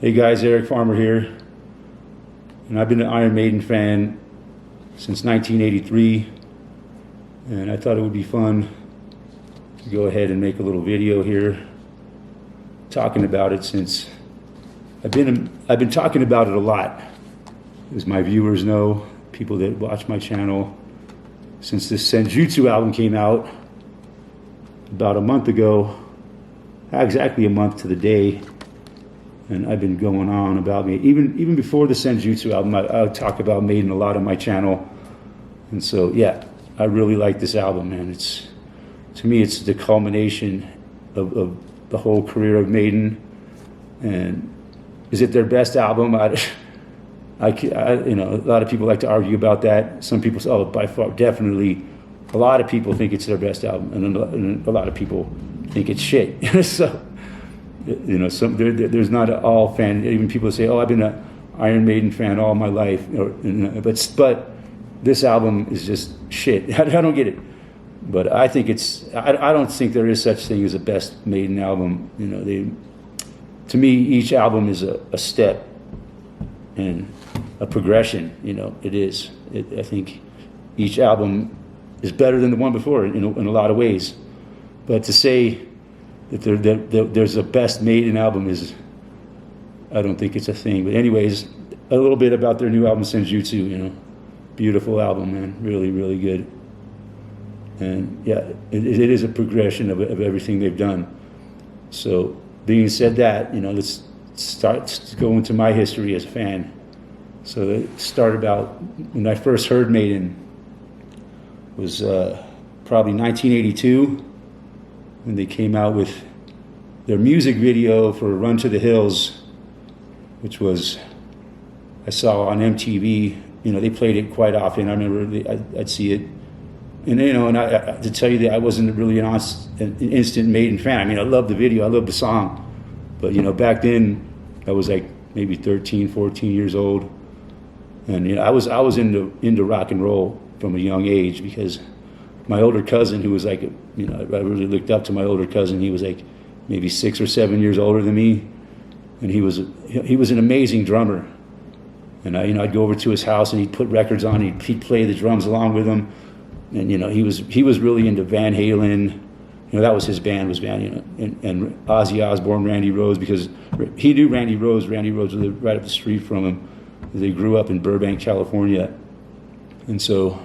Hey guys, Eric Farmer here, and I've been an Iron Maiden fan since 1983, and I thought it would be fun to go ahead and make a little video here talking about it, since I've been talking about it a lot, as my viewers know, people that watch my channel, since this Senjutsu album came out about a month ago, exactly a month to the day. And I've been going on about me. Even before the Senjutsu album, I talk about Maiden a lot on my channel. And so, yeah, I really like this album, man. To me, it's the culmination of the whole career of Maiden. And is it their best album? A lot of people like to argue about that. Some people say, oh, by far, definitely. A lot of people think it's their best album, and a lot of people think it's shit. So, there's not an all fan. Even people say, "Oh, I've been an Iron Maiden fan all my life," but this album is just shit. I don't get it. But I think I don't think there is such thing as a best Maiden album. To me, each album is a step and a progression. It is. I think each album is better than the one before in a lot of ways. But to say that there's a best Maiden album I don't think it's a thing. But anyways, a little bit about their new album, Senjutsu. Beautiful album, man. Really, really good. And yeah, it is a progression of everything they've done. So, being said that, let's start going to my history as a fan. So it started about when I first heard Maiden was probably 1982. When they came out with their music video for Run to the Hills, which I saw on MTV. They played it quite often. I remember I'd see it. And, and to tell you that I wasn't really an instant Maiden fan. I loved the video, I loved the song. But, back then, I was like maybe 13, 14 years old. And, I was into rock and roll from a young age, because my older cousin, who was like, I really looked up to my older cousin. He was like maybe 6 or 7 years older than me, and he was an amazing drummer. And I'd go over to his house, and he'd put records on. He'd play the drums along with him, and he was really into Van Halen. That was his band, and Ozzy Osbourne, Randy Rhoads, because he knew Randy Rhoads. Randy Rhoads was right up the street from him. They grew up in Burbank, California, and so,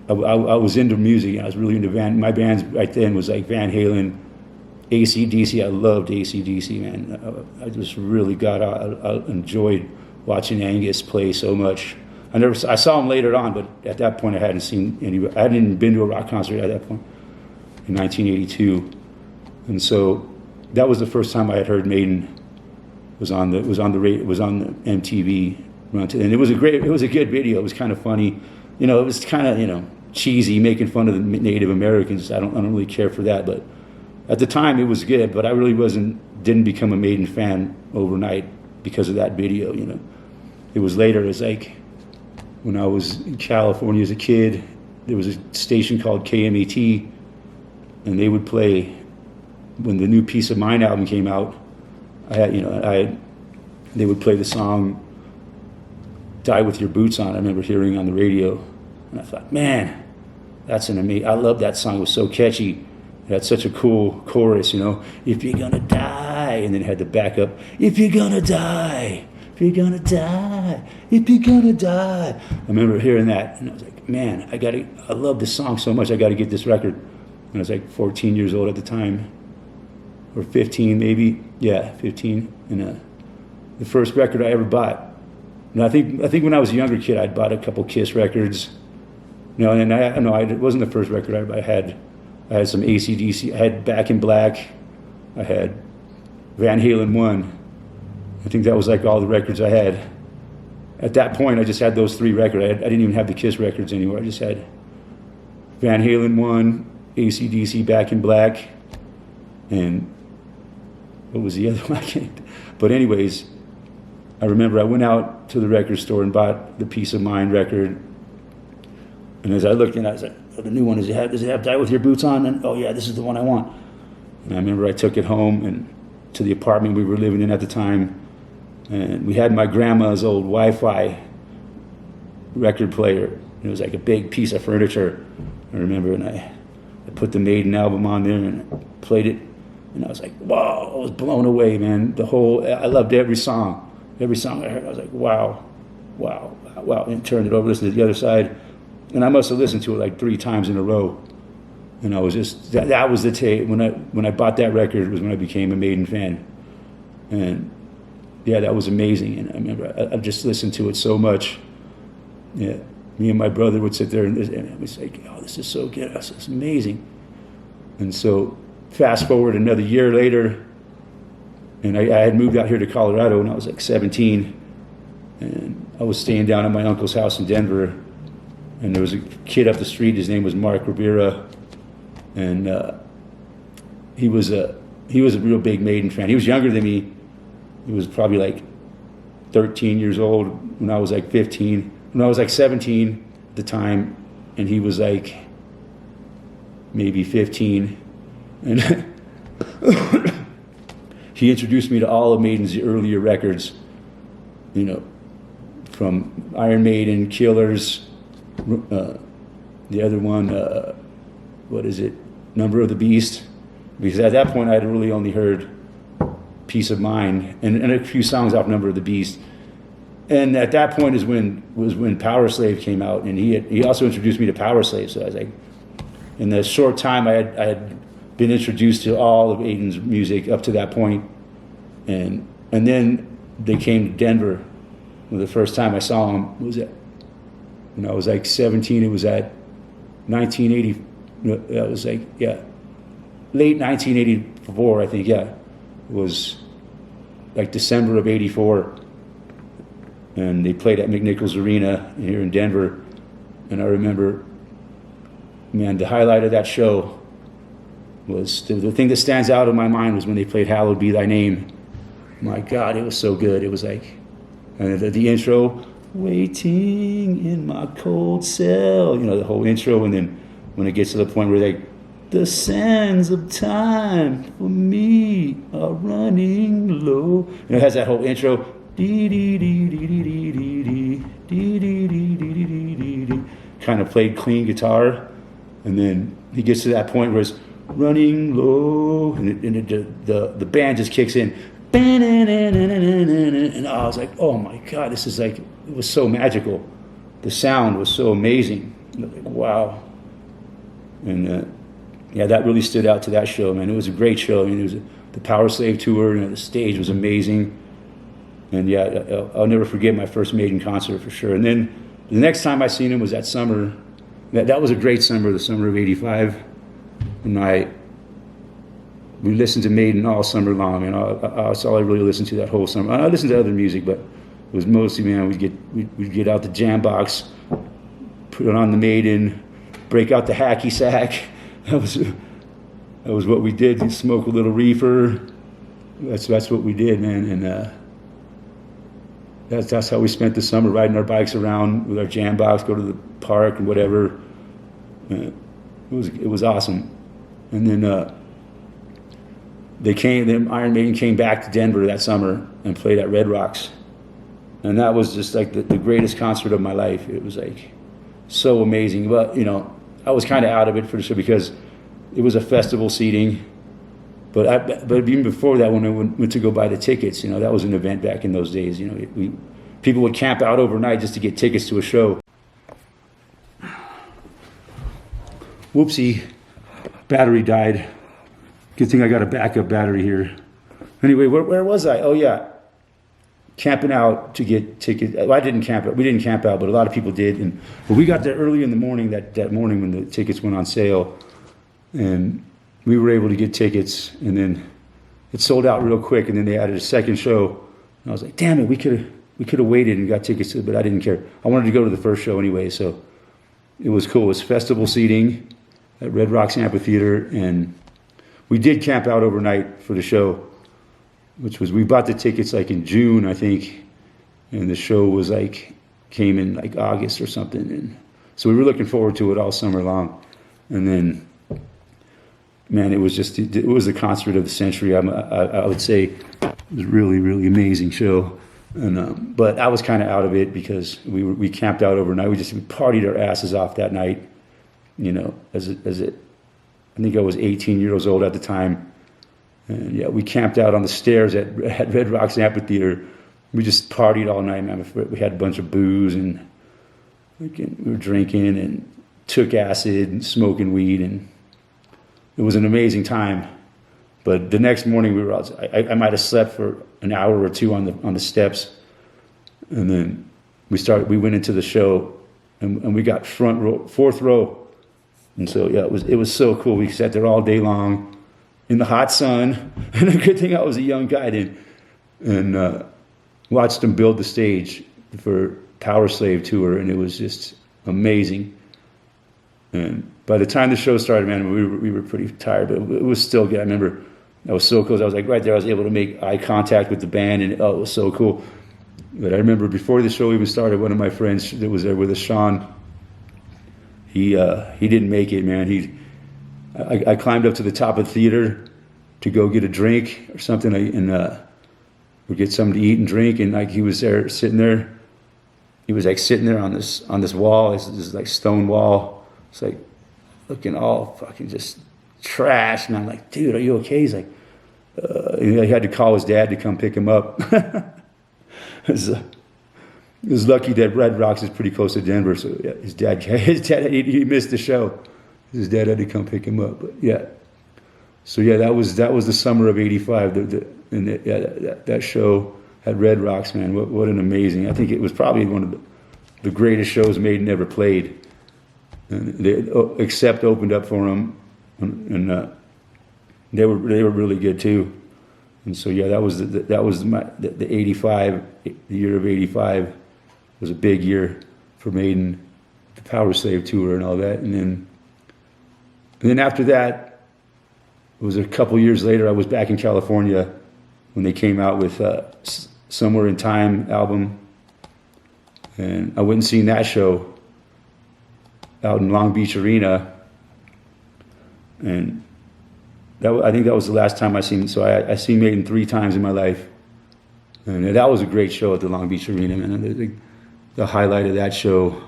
I was into music. I was really into my bands right then was like Van Halen, AC/DC. I loved AC/DC, man. I just really I enjoyed watching Angus play so much. I saw him later on, but at that point I hadn't seen any. I hadn't even been to a rock concert at that point in 1982, and so that was the first time I had heard Maiden. Was on the MTV run to, and it was a good video. It was kind of funny. It was kind of cheesy, making fun of the Native Americans. I don't really care for that, but at the time it was good. But I really didn't become a Maiden fan overnight because of that video. It was later. It was like when I was in California as a kid. There was a station called KMET, and they would play when the new Peace of Mind album came out. They would play the song "Die with Your Boots On." I remember hearing on the radio, and I thought, man, that's an amazing. I love that song. It was so catchy. It had such a cool chorus, If you're gonna die, and then it had the backup. If you're gonna die, if you're gonna die, if you're gonna die. I remember hearing that, and I was like, man, I love this song so much. I got to get this record. And I was like 14 years old at the time, or 15 maybe. Yeah, 15. And the first record I ever bought. And I think when I was a younger kid, I'd bought a couple Kiss records. It wasn't the first record I had. I had some AC/DC. I had Back in Black. I had Van Halen 1. I think that was like all the records I had. At that point, I just had those 3 records. I didn't even have the Kiss records anymore. I just had Van Halen 1, AC/DC, Back in Black, and what was the other one? But anyways, I remember I went out to the record store and bought the Peace of Mind record. And as I looked in, I was like, oh, the new one, does it have Die With Your Boots On? And oh yeah, this is the one I want. And I remember I took it home and to the apartment we were living in at the time, and we had my grandma's old Wi-Fi record player. It was like a big piece of furniture, I remember, and I put the Maiden album on there and I played it, and I was like, wow, I was blown away, man. I loved every song I heard. I was like, wow, and turned it over, listened to the other side, and I must have listened to it like 3 times in a row. And I was just, that was the tape. When I bought that record was when I became a Maiden fan. And yeah, that was amazing. And I remember I just listened to it so much. Yeah, me and my brother would sit there and it was like, oh, this is so good. This is amazing. And so fast forward another year later, and I had moved out here to Colorado when I was like 17. And I was staying down at my uncle's house in Denver. And there was a kid up the street. His name was Mark Rivera. And he was a real big Maiden fan. He was younger than me. He was probably like 13 years old when I was like 15. When I was like 17 at the time, and he was like maybe 15. And he introduced me to all of Maiden's earlier records, you know, from Iron Maiden, Killers, the other one, what is it? Number of the Beast, because at that point I had really only heard Peace of Mind and a few songs off Number of the Beast. And at that point was when Power Slave came out, and he also introduced me to Power Slave. So I was like, in the short time I had been introduced to all of Maiden's music up to that point, and then they came to Denver. Well, the first time I saw them was when I was like 17. It was at 1980. That was like, yeah, late 1984, I think, yeah. It was like December of 84. And they played at McNichols Arena here in Denver. And I remember, man, the highlight of that show was, the thing that stands out in my mind was when they played Hallowed Be Thy Name. My God, it was so good. It was like, and the intro, waiting in my cold cell, you know, the whole intro, and then when it gets to the point where the sands of time for me are running low. You know, it has that whole intro. Kind of played clean guitar. And then he gets to that point where it's running low. And the band just kicks in. And I was like, oh my God, this is like, it was so magical. The sound was so amazing. Like, wow. And yeah, that really stood out to that show, man. It was a great show. I mean, it was the Power Slave tour, and the stage was amazing. And yeah, I'll never forget my first Maiden concert for sure. And then the next time I seen him was that summer. That was a great summer, the summer of '85. And we listened to Maiden all summer long, and that's all I really listened to that whole summer. I listened to other music, but it was mostly, man, we'd get out the jam box, put it on the Maiden, break out the hacky sack. That was what we did. We'd smoke a little reefer. That's what we did, man. And that's how we spent the summer, riding our bikes around with our jam box, go to the park and whatever. It was awesome. And then Iron Maiden came back to Denver that summer and played at Red Rocks, and that was just like the greatest concert of my life. It was like so amazing. But you know, I was kind of out of it for sure because it was a festival seating. But even before that, when I went to go buy the tickets, you know, that was an event back in those days. You know, people would camp out overnight just to get tickets to a show. Whoopsie, battery died. Good thing I got a backup battery here. Anyway, where was I? Oh yeah, camping out to get tickets. Well, I didn't camp out. We didn't camp out, but a lot of people did. But we got there early in the morning. That morning when the tickets went on sale, and we were able to get tickets, and then it sold out real quick, and then they added a second show. And I was like, damn it, we could have waited and got tickets, but I didn't care. I wanted to go to the first show anyway, so it was cool. It was festival seating at Red Rocks Amphitheater, and we did camp out overnight for the show, which was, we bought the tickets like in June, I think, and the show was like, came in like August or something, and so we were looking forward to it all summer long. And then man, it was the concert of the century. I would say it was really, really amazing show. And but I was kind of out of it because we camped out overnight. We partied our asses off that night. You know, I think I was 18 years old at the time. And yeah, we camped out on the stairs at Red Rocks Amphitheater. We just partied all night, man. We had a bunch of booze and we were drinking and took acid and smoking weed, and it was an amazing time. But the next morning we were out. I might have slept for an hour or two on the steps, and then we went into the show, and we got front row, fourth row. And so yeah, it was so cool. We sat there all day long in the hot sun, and the good thing I was a young guy then, and watched them build the stage for Power Slave tour, and it was just amazing. And by the time the show started, man, we were pretty tired, but it was still good. I remember I was so close. I was like right there. I was able to make eye contact with the band, and it was so cool. But I remember before the show even started, one of my friends that was there with us, Sean, he didn't make it, man. I climbed up to the top of the theater to go get a drink or something, and we get something to eat and drink, and like he was there sitting there. He was like sitting there on this wall, this like stone wall. It's like looking all fucking just trash, and I'm like, dude, are you okay? He's like, he had to call his dad to come pick him up. It was lucky that Red Rocks is pretty close to Denver, so yeah, his dad he missed the show. His dad had to come pick him up, but yeah. So yeah, that was the summer of '85. That show at Red Rocks, man. What an amazing! I think it was probably one of the greatest shows Maiden ever played. And Accept opened up for them, and they were really good too. And so yeah, that was the '85, the year of '85 was a big year for Maiden, the Power Slave tour and all that. And then after that, it was a couple years later. I was back in California when they came out with Somewhere in Time album, and I went and seen that show out in Long Beach Arena, and I think that was the last time I seen. So I seen Maiden 3 times in my life, and that was a great show at the Long Beach Arena, man. The highlight of that show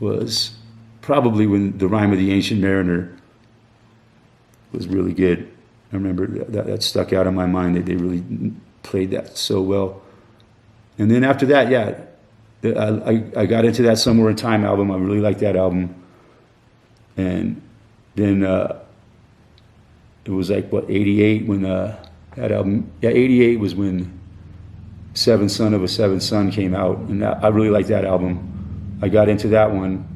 was probably when the Rhyme of the Ancient Mariner was really good. I remember that stuck out in my mind. They really played that so well. And then after that, yeah, I got into that Somewhere in Time album. I really liked that album. And then it was like, what, 88 when that album, yeah, 88 was when Seventh Son of a Seventh Son came out. And I really liked that album. I got into that one.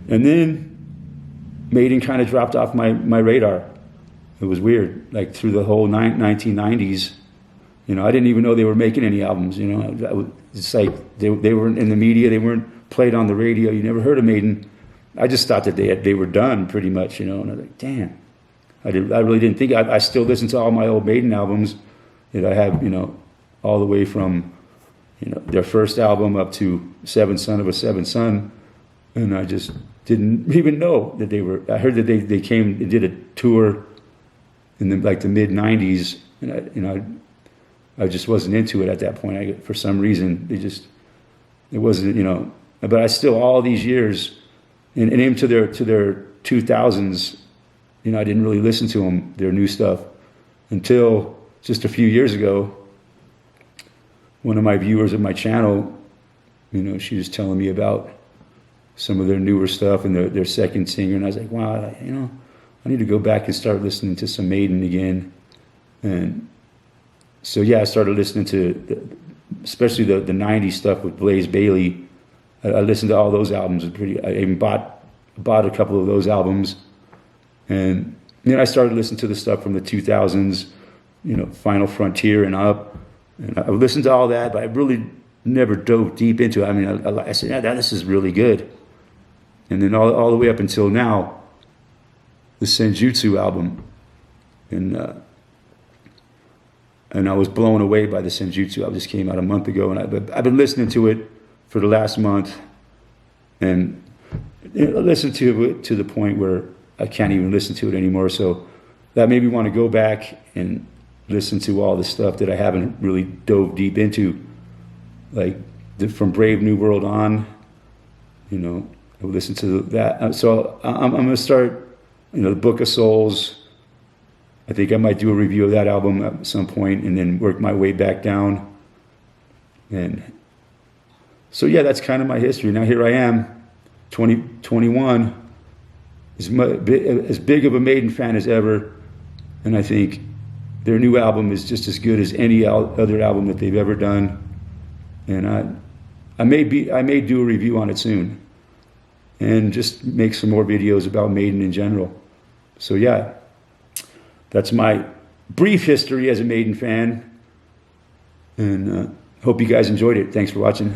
And then Maiden kind of dropped off my radar. It was weird. Like through the whole 1990s, you know, I didn't even know they were making any albums. You know, it's like they weren't in the media. They weren't played on the radio. You never heard of Maiden. I just thought that they were done pretty much. You know, and I was like, damn. I really didn't think. I still listen to all my old Maiden albums that I have. You know, all the way from, you know, their first album up to Seventh Son of a Seventh Son, and I just didn't even know that they were. I heard that they came and did a tour in the mid '90s, and I just wasn't into it at that point. For some reason, it wasn't, you know. But I still, all these years, and into their 2000s, you know, I didn't really listen to them, their new stuff, until just a few years ago. One of my viewers of my channel, you know, she was telling me about some of their newer stuff and their second singer, and I was like, wow, you know, I need to go back and start listening to some Maiden again. And so yeah, I started listening to especially the 90s stuff with Blaze Bayley. I listened to all those albums. I even bought a couple of those albums. And then I started listening to the stuff from the 2000s, you know, Final Frontier and up. And I listened to all that, but I really never dove deep into it. I mean, I said, yeah, this is really good. And then all the way up until now, the Senjutsu album. And I was blown away by the Senjutsu album. It just came out a month ago, and I've been listening to it for the last month. And I listened to it to the point where I can't even listen to it anymore. So that made me want to go back and listen to all the stuff that I haven't really dove deep into, like from Brave New World on. You know, I listen to that. So I'm going to start, you know, the Book of Souls. I think I might do a review of that album at some point and then work my way back down. And so, yeah, that's kind of my history. Now here I am, 2021, as big of a Maiden fan as ever. And I think their new album is just as good as any other album that they've ever done. And I may do a review on it soon, and just make some more videos about Maiden in general. So yeah, that's my brief history as a Maiden fan, and hope you guys enjoyed it. Thanks for watching.